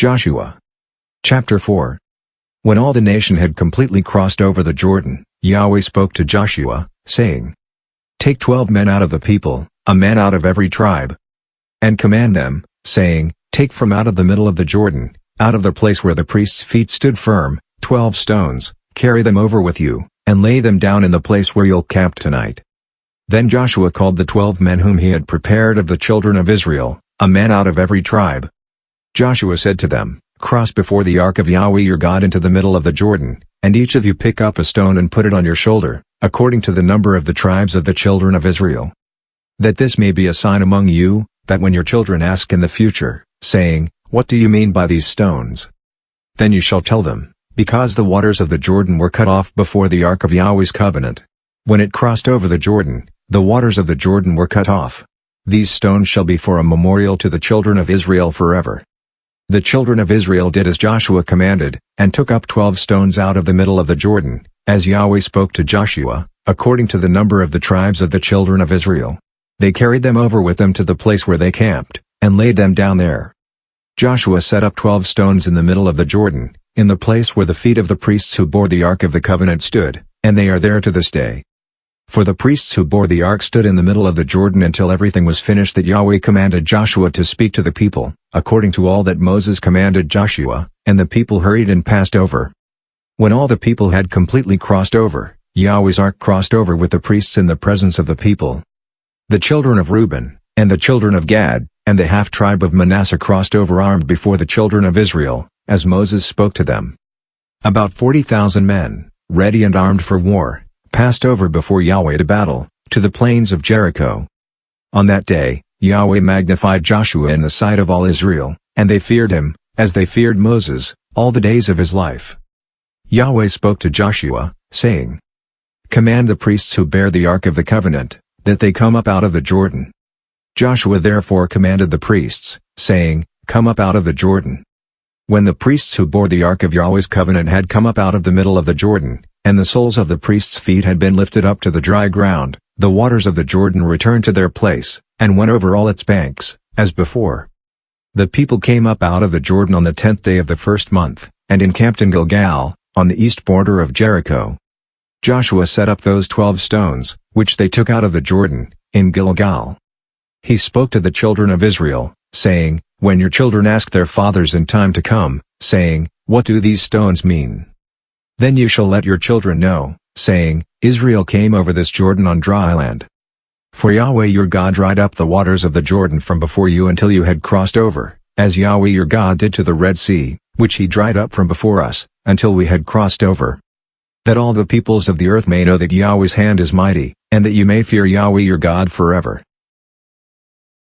Joshua. Chapter 4. When all the nation had completely crossed over the Jordan, Yahweh spoke to Joshua, saying, Take 12 men out of the people, a man out of every tribe. And command them, saying, Take from out of the middle of the Jordan, out of the place where the priest's feet stood firm, 12 stones, carry them over with you, and lay them down in the place where you'll camp tonight. Then Joshua called the 12 men whom he had prepared of the children of Israel, a man out of every tribe. Joshua said to them, Cross before the ark of Yahweh your God into the middle of the Jordan, and each of you pick up a stone and put it on your shoulder, according to the number of the tribes of the children of Israel. That this may be a sign among you, that when your children ask in the future, saying, What do you mean by these stones? Then you shall tell them, Because the waters of the Jordan were cut off before the ark of Yahweh's covenant. When it crossed over the Jordan, the waters of the Jordan were cut off. These stones shall be for a memorial to the children of Israel forever. The children of Israel did as Joshua commanded, and took up 12 stones out of the middle of the Jordan, as Yahweh spoke to Joshua, according to the number of the tribes of the children of Israel. They carried them over with them to the place where they camped, and laid them down there. Joshua set up 12 stones in the middle of the Jordan, in the place where the feet of the priests who bore the ark of the covenant stood, and they are there to this day. For the priests who bore the ark stood in the middle of the Jordan until everything was finished that Yahweh commanded Joshua to speak to the people, according to all that Moses commanded Joshua, and the people hurried and passed over. When all the people had completely crossed over, Yahweh's ark crossed over with the priests in the presence of the people. The children of Reuben, and the children of Gad, and the half-tribe of Manasseh crossed over armed before the children of Israel, as Moses spoke to them. About 40,000 men, ready and armed for war, passed over before Yahweh to battle, to the plains of Jericho. On that day, Yahweh magnified Joshua in the sight of all Israel, and they feared him, as they feared Moses, all the days of his life. Yahweh spoke to Joshua, saying, Command the priests who bear the ark of the covenant, that they come up out of the Jordan. Joshua therefore commanded the priests, saying, Come up out of the Jordan. When the priests who bore the ark of Yahweh's covenant had come up out of the middle of the Jordan, and the soles of the priests' feet had been lifted up to the dry ground, the waters of the Jordan returned to their place, and went over all its banks, as before. The people came up out of the Jordan on the 10th day of the first month, and encamped in Gilgal, on the east border of Jericho. Joshua set up those 12 stones, which they took out of the Jordan, in Gilgal. He spoke to the children of Israel, saying, When your children ask their fathers in time to come, saying, What do these stones mean? Then you shall let your children know, saying, Israel came over this Jordan on dry land. For Yahweh your God dried up the waters of the Jordan from before you until you had crossed over, as Yahweh your God did to the Red Sea, which he dried up from before us, until we had crossed over. That all the peoples of the earth may know that Yahweh's hand is mighty, and that you may fear Yahweh your God forever.